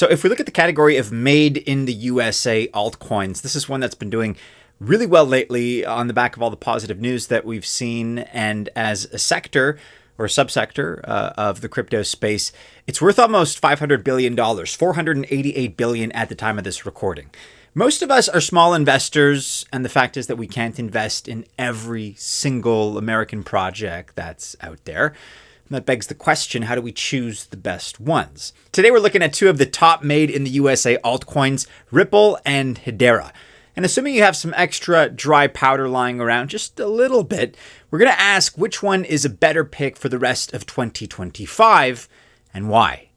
So if we look at the category of made in the USA altcoins, this is one that's been doing really well lately on the back of all the positive news that we've seen. And as a sector or a subsector of the crypto space, it's worth almost $500 billion, $488 billion at the time of this recording. Most of us are small investors, and the fact is that we can't invest in every single American project that's out there. And that begs the question, how do we choose the best ones? Today we're looking at two of the top made in the USA altcoins, Ripple and Hedera. And assuming you have some extra dry powder lying around, just a little bit, we're going to ask which one is a better pick for the rest of 2025 and why.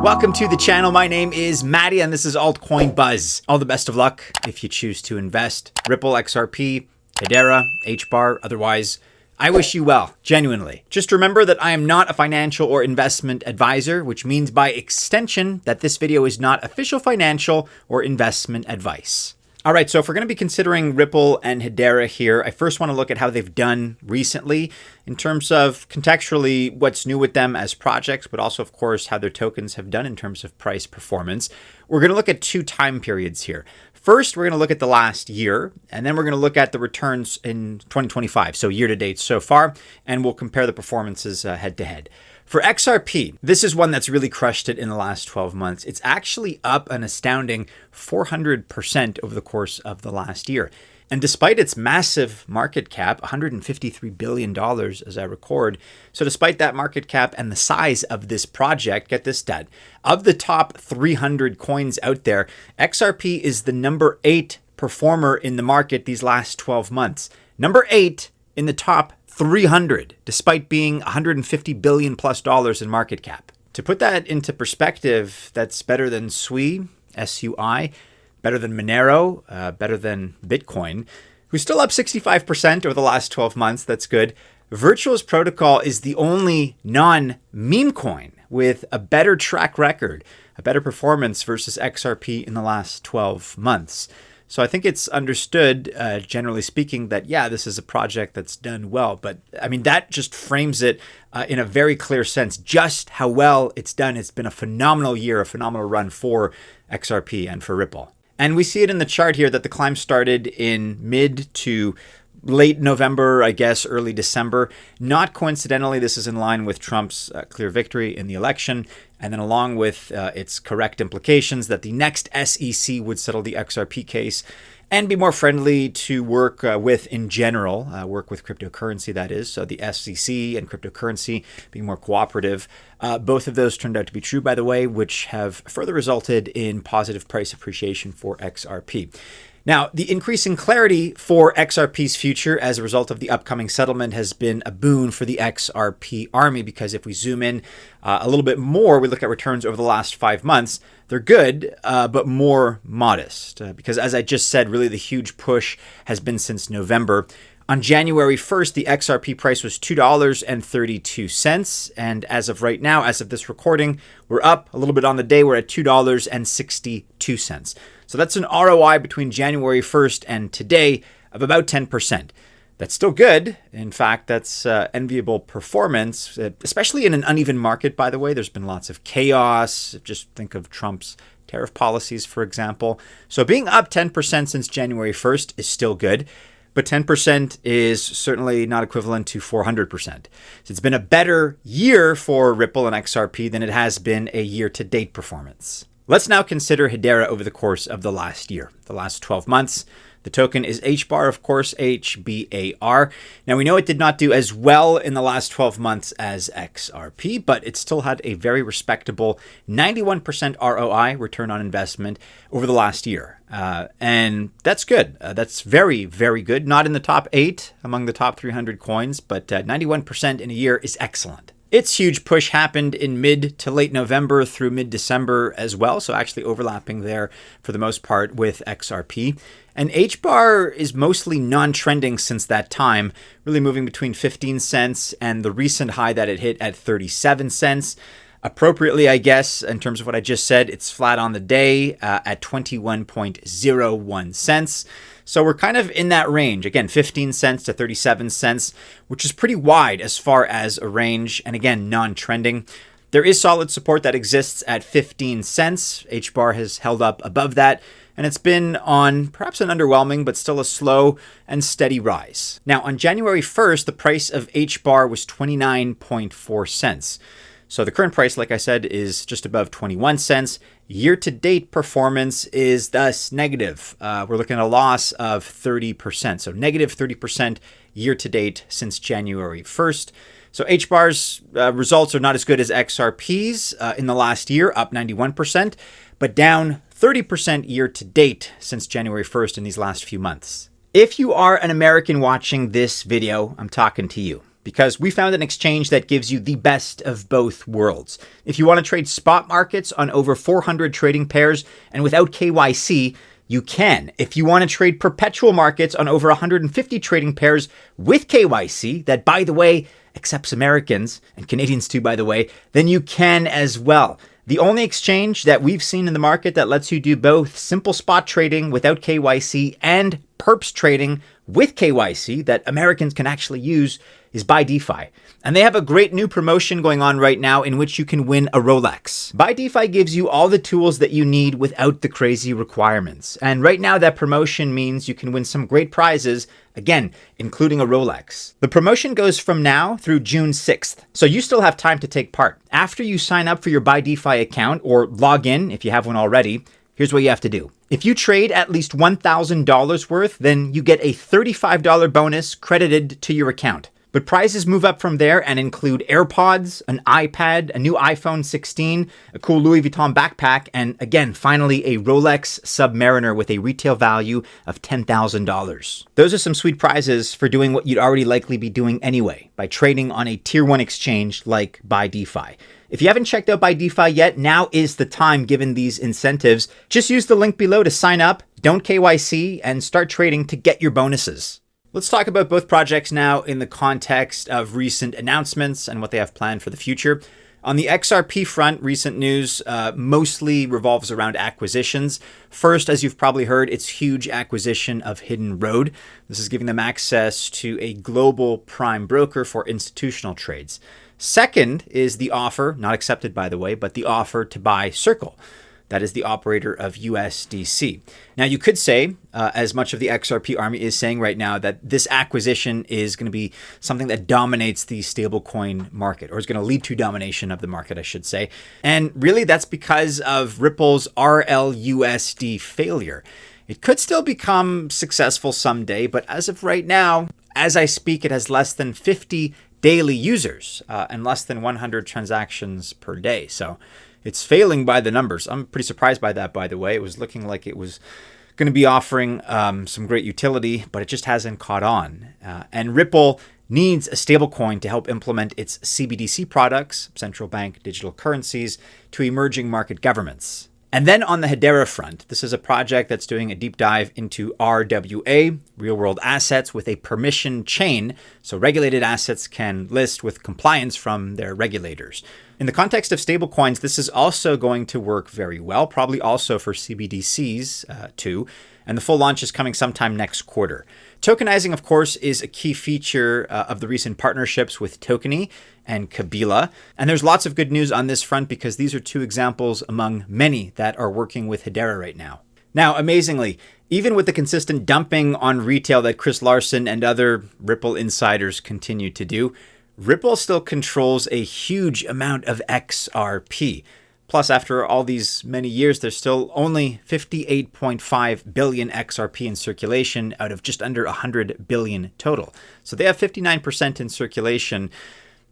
Welcome to the channel. My name is Maddie and this is Altcoin Buzz. All the best of luck if you choose to invest. Ripple, XRP, Hedera, HBAR, otherwise, I wish you well, genuinely. Just remember that I am not a financial or investment advisor, which means by extension that this video is not official financial or investment advice. All right, so if we're going to be considering Ripple and Hedera here, I first want to look at how they've done recently in terms of contextually what's new with them as projects, but also, of course, how their tokens have done in terms of price performance. We're going to look at two time periods here. First, we're going to look at the last year, and then we're going to look at the returns in 2025, so year to date so far, and we'll compare the performances head to head. For XRP, this is one that's really crushed it in the last 12 months. It's actually up an astounding 400% over the course of the last year. And despite its massive market cap, $153 billion as I record, so despite that market cap and the size of this project, get this stat, of the top 300 coins out there, XRP is the number 8 performer in the market these last 12 months. Number 8 in the top 300, despite being $150 billion plus in market cap. To put that into perspective, that's better than SUI, S-U-I, better than Monero, better than Bitcoin, who's still up 65% over the last 12 months. That's good. Virtual's protocol is the only non-meme coin with a better track record, a better performance versus XRP in the last 12 months. So I think it's understood, generally speaking, that, yeah, this is a project that's done well. But I mean, that just frames it in a very clear sense, just how well it's done. It's been a phenomenal year, a phenomenal run for XRP and for Ripple. And we see it in the chart here that the climb started in mid to late November, I guess, early December. Not coincidentally, this is in line with Trump's clear victory in the election. And then along with its correct implications that the next SEC would settle the XRP case and be more friendly to work with in general, work with cryptocurrency, that is. So the SEC and cryptocurrency being more cooperative. Both of those turned out to be true, by the way, which have further resulted in positive price appreciation for XRP. Now, the increasing clarity for XRP's future as a result of the upcoming settlement has been a boon for the XRP army, because if we zoom in a little bit more, we look at returns over the last 5 months, they're good, but more modest. Because as I just said, really the huge push has been since November. On January 1st, the XRP price was $2.32. And as of right now, as of this recording, we're up a little bit on the day. We're at $2.62. So that's an ROI between January 1st and today of about 10%. That's still good. In fact, that's enviable performance, especially in an uneven market, by the way. There's been lots of chaos. Just think of Trump's tariff policies, for example. So being up 10% since January 1st is still good. But 10% is certainly not equivalent to 400%. So it's been a better year for Ripple and XRP than it has been a year-to-date performance. Let's now consider Hedera over the course of the last year, the last 12 months. The token is HBAR, of course, HBAR. Now, we know it did not do as well in the last 12 months as XRP, but it still had a very respectable 91% ROI, return on investment, over the last year. And that's good. That's very, very good. Not in the top 8 among the top 300 coins, but 91% in a year is excellent. Its huge push happened in mid to late November through mid-December as well, so actually overlapping there for the most part with XRP. And HBAR is mostly non-trending since that time, really moving between 15 cents and the recent high that it hit at 37 cents. Appropriately, I guess, in terms of what I just said, it's flat on the day at 21.01 cents. So we're kind of in that range. Again, 15 cents to 37 cents, which is pretty wide as far as a range. And again, non-trending. There is solid support that exists at 15 cents. HBAR has held up above that, and it's been on perhaps an underwhelming, but still a slow and steady rise. Now, on January 1st, the price of HBAR was 29.4 cents. So the current price, like I said, is just above 21 cents. Year-to-date performance is thus negative. We're looking at a loss of 30%. So negative 30% year-to-date since January 1st. So HBAR's results are not as good as XRP's in the last year, up 91%, but down 30% year-to-date since January 1st in these last few months. If you are an American watching this video, I'm talking to you, because we found an exchange that gives you the best of both worlds. If you want to trade spot markets on over 400 trading pairs and without KYC, you can. If you want to trade perpetual markets on over 150 trading pairs with KYC, that, by the way, accepts Americans and Canadians too, by the way, then you can as well. The only exchange that we've seen in the market that lets you do both simple spot trading without KYC and perps trading with KYC that Americans can actually use is BYDFi. And they have a great new promotion going on right now in which you can win a Rolex. BYDFi gives you all the tools that you need without the crazy requirements. And right now that promotion means you can win some great prizes, again, including a Rolex. The promotion goes from now through June 6th. So you still have time to take part. After you sign up for your BYDFi account or log in if you have one already, here's what you have to do. If you trade at least $1,000 worth, then you get a $35 bonus credited to your account. But prizes move up from there and include AirPods, an iPad, a new iPhone 16, a cool Louis Vuitton backpack, and again, finally, a Rolex Submariner with a retail value of $10,000. Those are some sweet prizes for doing what you'd already likely be doing anyway, by trading on a tier 1 exchange like BYDFi. If you haven't checked out BYDFi yet, now is the time given these incentives. Just use the link below to sign up, don't KYC, and start trading to get your bonuses. Let's talk about both projects now in the context of recent announcements and what they have planned for the future. On the XRP front, recent news mostly revolves around acquisitions. First, as you've probably heard, it's huge acquisition of Hidden Road. This is giving them access to a global prime broker for institutional trades. Second is the offer, not accepted by the way, but the offer to buy Circle. That is the operator of USDC. Now, you could say, as much of the XRP army is saying right now, that this acquisition is going to be something that dominates the stablecoin market, or is going to lead to domination of the market, I should say. And really, that's because of Ripple's RLUSD failure. It could still become successful someday, but as of right now, as I speak, it has less than 50 daily users and less than 100 transactions per day. So it's failing by the numbers. I'm pretty surprised by that, by the way. It was looking like it was going to be offering some great utility, but it just hasn't caught on. And Ripple needs a stablecoin to help implement its CBDC products, central bank digital currencies, to emerging market governments. And then on the Hedera front, this is a project that's doing a deep dive into RWA, real-world assets, with a permission chain, so regulated assets can list with compliance from their regulators. In the context of stablecoins, this is also going to work very well, probably also for CBDCs too, and the full launch is coming sometime next quarter. Tokenizing, of course, is a key feature of the recent partnerships with Tokeny and Kabila. And there's lots of good news on this front because these are two examples among many that are working with Hedera right now. Now, amazingly, even with the consistent dumping on retail that Chris Larsen and other Ripple insiders continue to do, Ripple still controls a huge amount of XRP. Plus, after all these many years, there's still only 58.5 billion XRP in circulation out of just under 100 billion total. So they have 59% in circulation.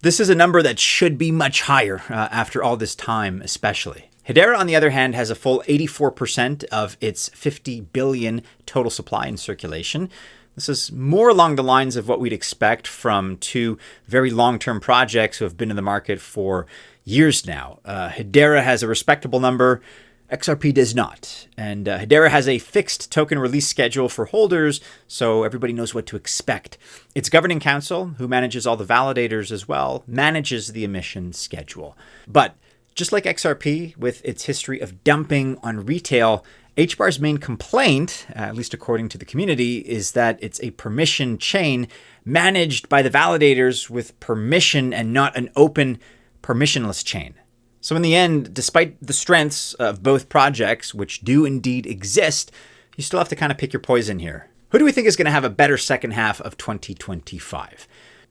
This is a number that should be much higher after all this time, especially. Hedera, on the other hand, has a full 84% of its 50 billion total supply in circulation. This is more along the lines of what we'd expect from two very long-term projects who have been in the market for years now. Hedera has a respectable number, XRP does not. And Hedera has a fixed token release schedule for holders, so everybody knows what to expect. Its governing council, who manages all the validators as well, manages the emission schedule. But just like XRP, with its history of dumping on retail, HBAR's main complaint, at least according to the community, is that it's a permission chain managed by the validators with permission and not an open, permissionless chain. So in the end, despite the strengths of both projects, which do indeed exist, you still have to kind of pick your poison here. Who do we think is going to have a better second half of 2025?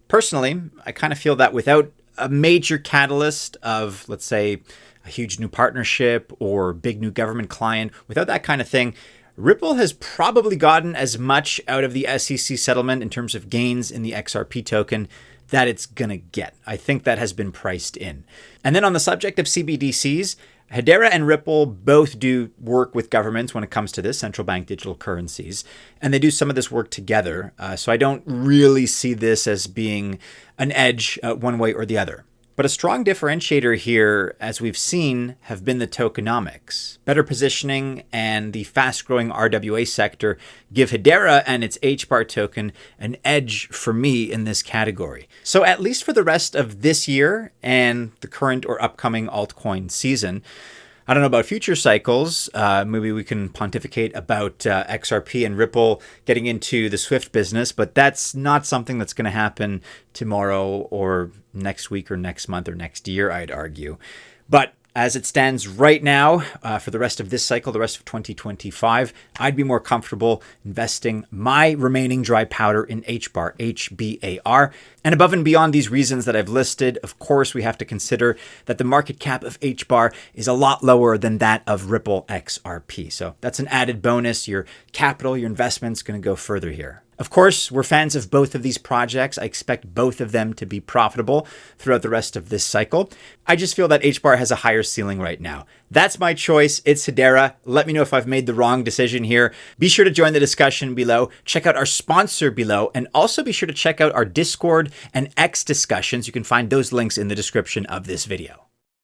Personally, I kind of feel that without a major catalyst of, let's say, a huge new partnership or big new government client, without that kind of thing, Ripple has probably gotten as much out of the SEC settlement in terms of gains in the XRP token that it's going to get. I think that has been priced in. And then on the subject of CBDCs, Hedera and Ripple both do work with governments when it comes to this, central bank digital currencies, and they do some of this work together. So I don't really see this as being an edge one way or the other. But a strong differentiator here, as we've seen, have been the tokenomics. Better positioning and the fast-growing RWA sector give Hedera and its HBAR token an edge for me in this category. So at least for the rest of this year and the current or upcoming altcoin season, I don't know about future cycles. Maybe we can pontificate about XRP and Ripple getting into the Swift business, but that's not something that's going to happen tomorrow or next week or next month or next year, I'd argue. But as it stands right now, for the rest of this cycle, the rest of 2025, I'd be more comfortable investing my remaining dry powder in HBAR, HBAR. And above and beyond these reasons that I've listed, of course, we have to consider that the market cap of HBAR is a lot lower than that of Ripple XRP. So that's an added bonus. Your capital, your investment's going to go further here. Of course, we're fans of both of these projects. I expect both of them to be profitable throughout the rest of this cycle. I just feel that HBAR has a higher ceiling right now. That's my choice. It's Hedera. Let me know if I've made the wrong decision here. Be sure to join the discussion below. Check out our sponsor below, and also be sure to check out our Discord and X discussions. You can find those links in the description of this video.